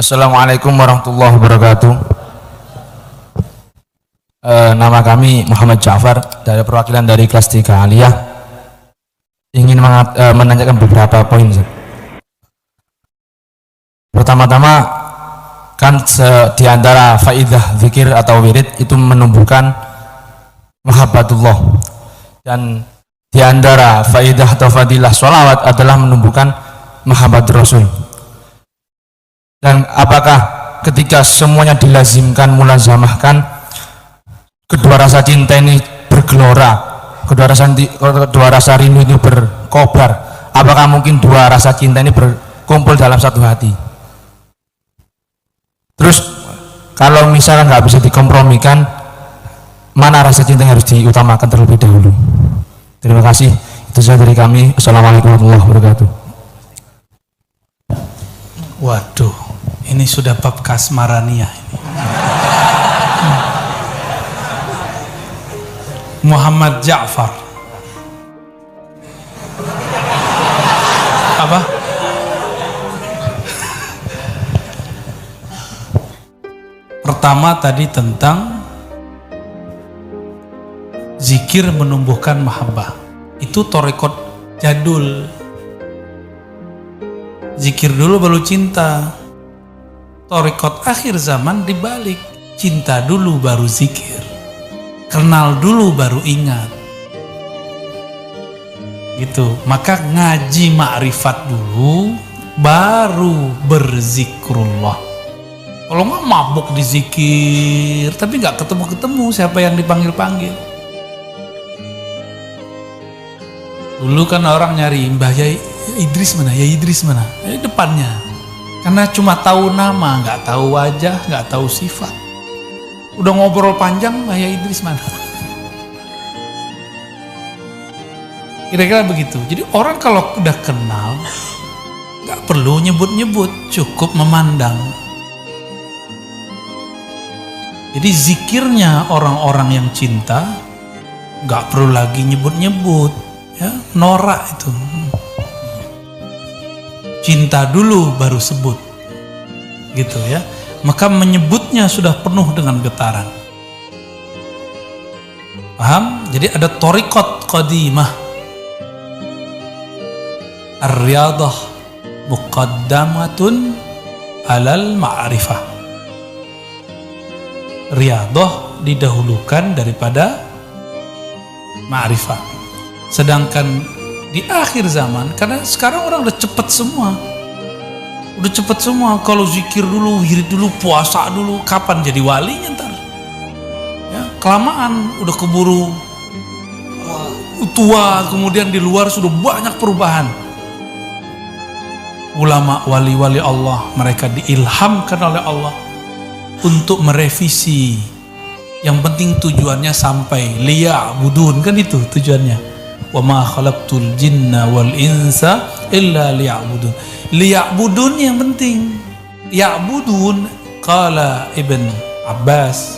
Assalamualaikum warahmatullahi wabarakatuh. Nama kami Muhammad Ja'far dari perwakilan dari kelas 3 Aliyah. Ingin menanyakan beberapa poin. Pertama-tama kan di antara faidah zikir atau wirid itu menumbuhkan mahabbatullah, dan di antara faidah atau fadilah sholawat adalah menumbuhkan mahabbat Rasul. Dan apakah ketika semuanya dilazimkan, mulazamahkan, kedua rasa cinta ini bergelora, kedua rasa rindu itu berkobar, apakah mungkin dua rasa cinta ini berkumpul dalam satu hati? Terus kalau misalnya nggak bisa dikompromikan, mana rasa cinta yang harus diutamakan terlebih dahulu? Terima kasih. Itu saja dari kami. Assalamualaikum warahmatullahi wabarakatuh. Waduh, ini sudah bab kasmaraniyah ini. Muhammad Ja'far. Apa? Pertama tadi tentang zikir menumbuhkan mahabbah. Itu thariqat jadul. Zikir dulu baru cinta. Thariqat akhir zaman dibalik, cinta dulu baru zikir, kenal dulu baru ingat, gitu. Maka ngaji ma'rifat dulu baru berzikrullah. Kalau nggak mabuk di zikir tapi nggak ketemu siapa yang dipanggil-panggil. Dulu kan orang nyari Mbah Yai Idris mana, ya Idris mana, depannya. Karena cuma tahu nama, nggak tahu wajah, nggak tahu sifat. Udah ngobrol panjang, Mbah Yai Idris mana? Kira-kira begitu. Jadi orang kalau udah kenal, nggak perlu nyebut-nyebut, cukup memandang. Jadi zikirnya orang-orang yang cinta, nggak perlu lagi nyebut-nyebut, ya, norak itu. Cinta dulu baru sebut, gitu ya. Maka menyebutnya sudah penuh dengan getaran. Paham? Jadi ada thariqat qadimah. Ar-riyadah muqaddamatun alal ma'rifah. Riyadah didahulukan daripada ma'rifah. Sedangkan di akhir zaman, karena sekarang orang udah cepet semua. Kalau zikir dulu, wirid dulu, puasa dulu, kapan jadi walinya ntar? Ya, kelamaan, udah keburu tua, kemudian di luar sudah banyak perubahan. Ulama wali-wali Allah, mereka diilhamkan oleh Allah untuk merevisi. Yang penting tujuannya sampai liya'budun, kan itu tujuannya. Wa ma khalaqtul jinna wal insa illa liya'budun. Liya'budun yang penting. Ya'budun, qala Ibn Abbas,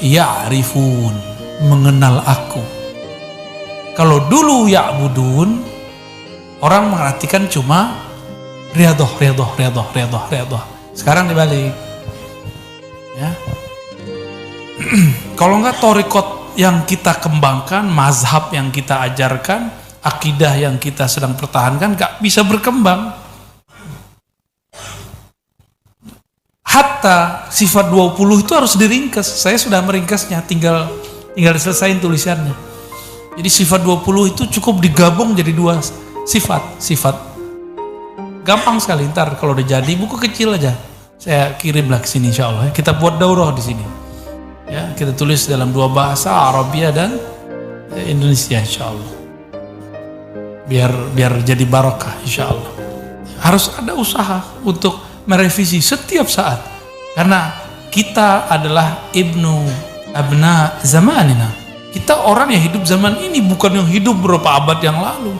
ya'rifun, mengenal aku. Kalau dulu ya'budun, orang mengartikan cuma riyadah. Sekarang dibalik. Ya. Kalau enggak thariqat yang kita kembangkan, mazhab yang kita ajarkan, akidah yang kita sedang pertahankan gak bisa berkembang. Hatta sifat 20 itu harus diringkas. Saya sudah meringkasnya, tinggal diselesain tulisannya. Jadi sifat 20 itu cukup digabung jadi dua sifat. Gampang sekali, ntar kalau udah jadi buku kecil aja saya kirimlah ke sini insyaallah. Kita buat daurah di sini. Ya, kita tulis dalam dua bahasa, Arabia dan Indonesia insyaallah. Biar jadi barokah insyaallah. Harus ada usaha untuk merevisi setiap saat. Karena kita adalah abna zamanina. Kita orang yang hidup zaman ini, bukan yang hidup beberapa abad yang lalu.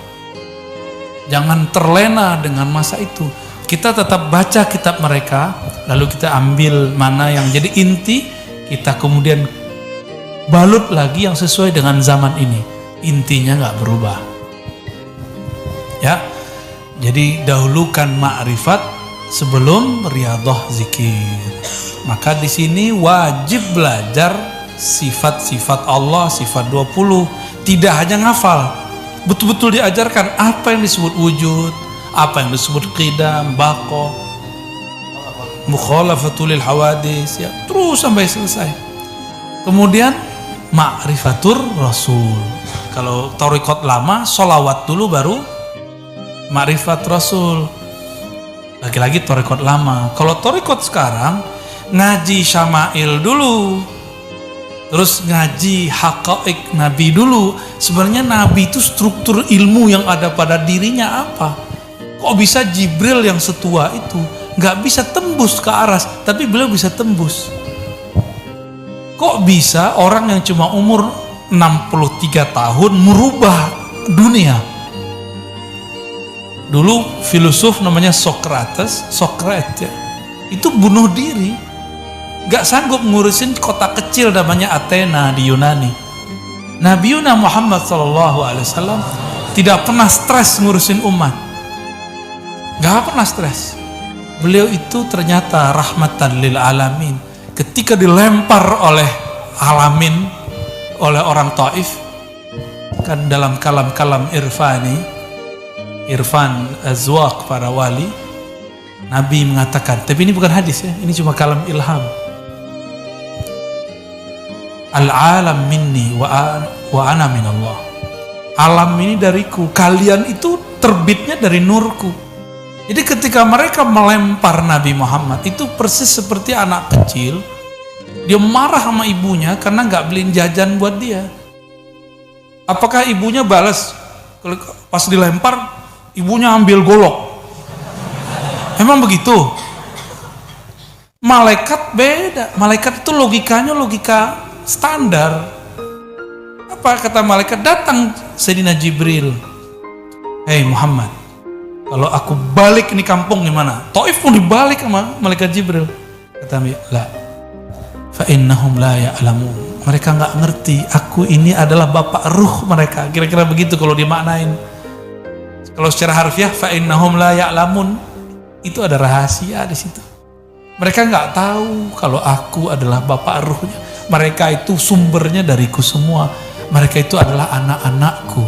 Jangan terlena dengan masa itu. Kita tetap baca kitab mereka, lalu kita ambil mana yang jadi inti, kita kemudian balut lagi yang sesuai dengan zaman ini. Intinya nggak berubah. Ya, jadi dahulukan ma'rifat, sebelum riyadhah zikir. Maka di sini wajib belajar sifat-sifat Allah, sifat 20. Tidak hanya ngafal, betul-betul diajarkan apa yang disebut wujud, apa yang disebut qidam, baqa, mukhalafatul hawadis, ya, terus sampai selesai. Kemudian ma'rifatur rasul. Kalau thariqat lama, sholawat dulu baru ma'rifat rasul. Lagi-lagi thariqat lama. Kalau thariqat sekarang, ngaji syama'il dulu, terus ngaji haqa'iq Nabi dulu. Sebenarnya Nabi itu struktur ilmu yang ada pada dirinya apa? Kok bisa Jibril yang setua itu nggak bisa tembus ke aras, tapi beliau bisa tembus? Kok bisa orang yang cuma umur 63 tahun merubah dunia? Dulu filosof namanya Socrates ya, itu bunuh diri, gak sanggup ngurusin kota kecil namanya Athena di Yunani. Nabi Muhammad SAW tidak pernah stres ngurusin umat, gak pernah stres. Beliau itu ternyata rahmatan lil alamin. Ketika dilempar oleh alamin, oleh orang Taif, kan dalam kalam-kalam irfani, irfan azwaq para wali, Nabi mengatakan, tapi ini bukan hadis ya, ini cuma kalam ilham. Al-alam minni wa ana minallah. Alam ini dariku, kalian itu terbitnya dari nurku. Jadi ketika mereka melempar Nabi Muhammad, itu persis seperti anak kecil, dia marah sama ibunya karena nggak beliin jajan buat dia. Apakah ibunya balas? Pas dilempar, ibunya ambil golok. Emang begitu? Malaikat beda. Malaikat itu logikanya logika standar. Apa kata malaikat? Datang Sayyidina Jibril. Hei Muhammad, kalau aku balik ini kampung di mana? Taif pun dibalik sama malaikat Jibril. Kata Nabi, la, fa innahum la ya'lamun. Mereka nggak ngerti. Aku ini adalah bapak ruh mereka. Kira-kira begitu kalau dimaknain. Kalau secara harfiah, fa innahum la ya'lamun, itu ada rahasia di situ. Mereka nggak tahu kalau aku adalah bapak ruhnya. Mereka itu sumbernya dariku semua. Mereka itu adalah anak-anakku.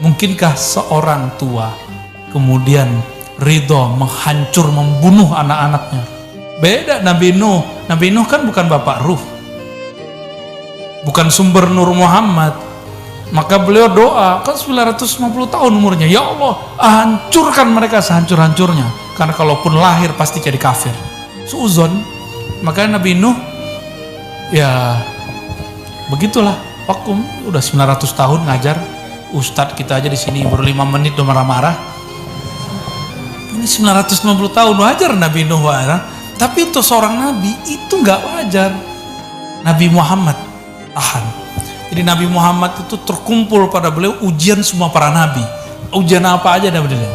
Mungkinkah seorang tua kemudian ridho menghancur, membunuh anak-anaknya? Beda Nabi Nuh. Nabi Nuh kan bukan bapak ruh, bukan sumber Nur Muhammad. Maka beliau doa, kan 950 tahun umurnya, ya Allah hancurkan mereka sehancur-hancurnya, karena kalaupun lahir pasti jadi kafir. Suuzon. Maka Nabi Nuh, ya begitulah, vakum. Udah 900 tahun ngajar. Ustadz kita aja di sini baru 5 menit udah marah-marah. Ini 950 tahun wajar Nabi Nuh marah. Tapi untuk seorang nabi itu nggak wajar. Nabi Muhammad tahan. Jadi Nabi Muhammad itu terkumpul pada beliau ujian semua para nabi. Ujian apa aja ada beliau.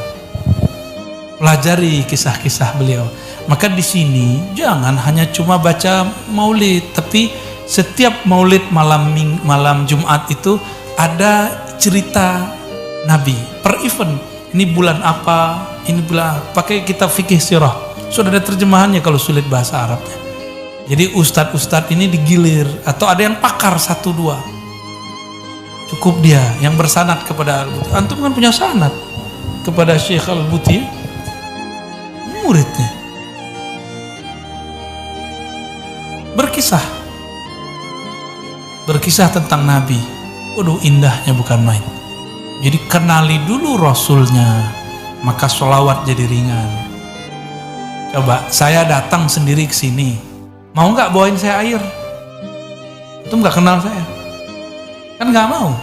Pelajari kisah-kisah beliau. Maka di sini jangan hanya cuma baca maulid, tapi setiap maulid malam Jumat itu ada cerita Nabi per event. Ini bulan apa? Ini bulan pakai kitab fikih sirah. Sudah ada terjemahannya kalau sulit bahasa Arabnya. Jadi ustadz-ustadz ini digilir, atau ada yang pakar 1-2. Cukup dia yang bersanad kepada Al-Buti. Antum kan punya sanad kepada Syekh Al-Buti, muridnya. Berkisah tentang Nabi. Waduh, indahnya bukan main. Jadi kenali dulu Rasulnya, maka sholawat jadi ringan. Coba saya datang sendiri ke sini, mau nggak bawain saya air? Antum nggak kenal saya, kan nggak mau.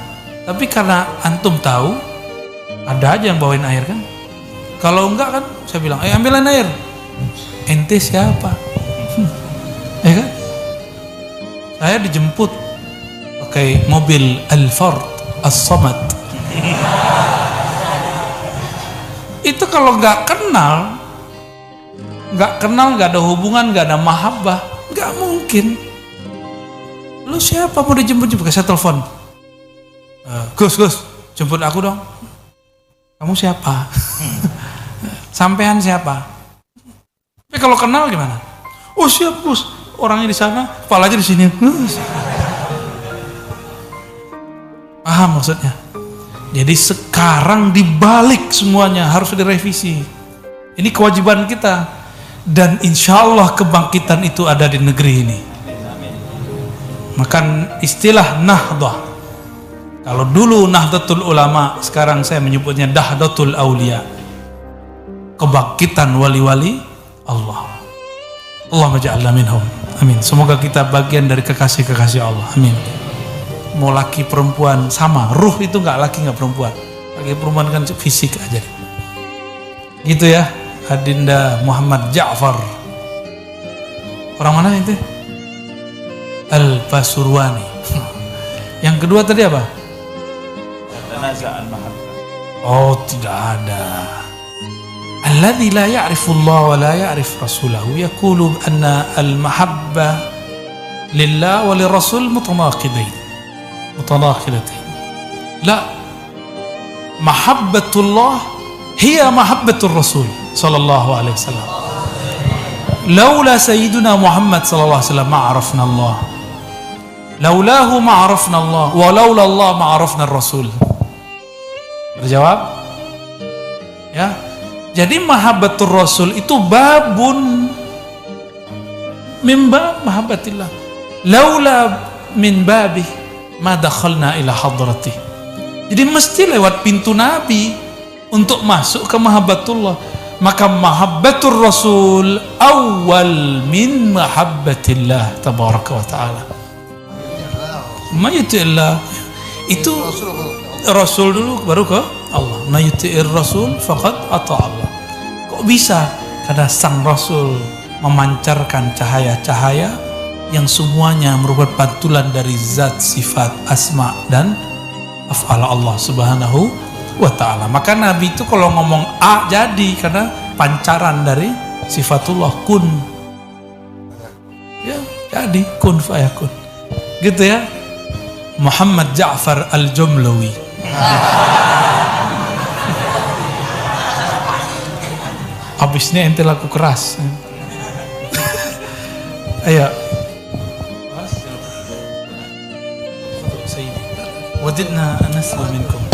Tapi karena antum tahu, ada aja yang bawain air kan. Kalau enggak kan, saya bilang, ambilin air. Ente siapa? Ya kan? Saya dijemput pakai mobil Al-Ford As-Samad. Itu kalau nggak kenal, nggak ada hubungan, nggak ada mahabbah, nggak mungkin. Lu siapa mau dijemput? Saya telepon, Gus, jemput aku dong. Kamu siapa? Sampean siapa? kalau kenal gimana? Oh siap Gus, orangnya di sana, kepalanya di sini. Paham maksudnya? Jadi sekarang dibalik semuanya harus direvisi. Ini kewajiban kita. Dan insya Allah kebangkitan itu ada di negeri ini. Maka istilah Nahdhah. Kalau dulu Nahdlatul Ulama, sekarang saya menyebutnya Nahdlatul Aulia. Kebangkitan wali-wali Allah. Allahumma ja'alna minhum. Amin. Semoga kita bagian dari kekasih-kekasih Allah. Amin. Mau laki perempuan sama, ruh itu nggak laki nggak perempuan. Laki perempuan kan fisik aja. Gitu ya, Adinda Muhammad Ja'far. Orang mana itu? Al-Basurwani. Yang kedua tadi apa? Oh, tidak ada. Alladzi la ya'rifu Allah wa la ya'rif rasulahu yaqulu anna al-mahabbah lillah wa lirrasul mutanaqidain. لا محبة الله هي محبة الرسول صلى الله عليه وسلم لولا سيدنا محمد صلى الله عليه وسلم ما عرفنا الله لولاه ما عرفنا الله ولولا الله ما عرفنا الرسول. Terjawab? Ya. Jadi mahabbatur rasul itu babun min bab mahabbatillah. Laula min babih ma dakhalna ila hadratih. Jadi mesti lewat pintu Nabi untuk masuk ke mahabbatullah. Maka mahabbatur rasul awal min mahabbatillah tabaraka wa ta'ala. Ma yuti'illah itu rasul dulu baru ke Allah. Ma yuti'ir rasul faqad ata Allah. Kok bisa? Karena sang rasul memancarkan cahaya-cahaya yang semuanya merupakan pantulan dari zat, sifat, asma dan af'al Allah subhanahu wa ta'ala. Maka Nabi itu kalau ngomong A jadi karena pancaran dari sifatullah kun. Ya, jadi kun fayakun. Gitu ya. Muhammad Ja'far Al-Jumlawi. Habisnya ente laku keras. Ayo. وددنا أن نسمع منكم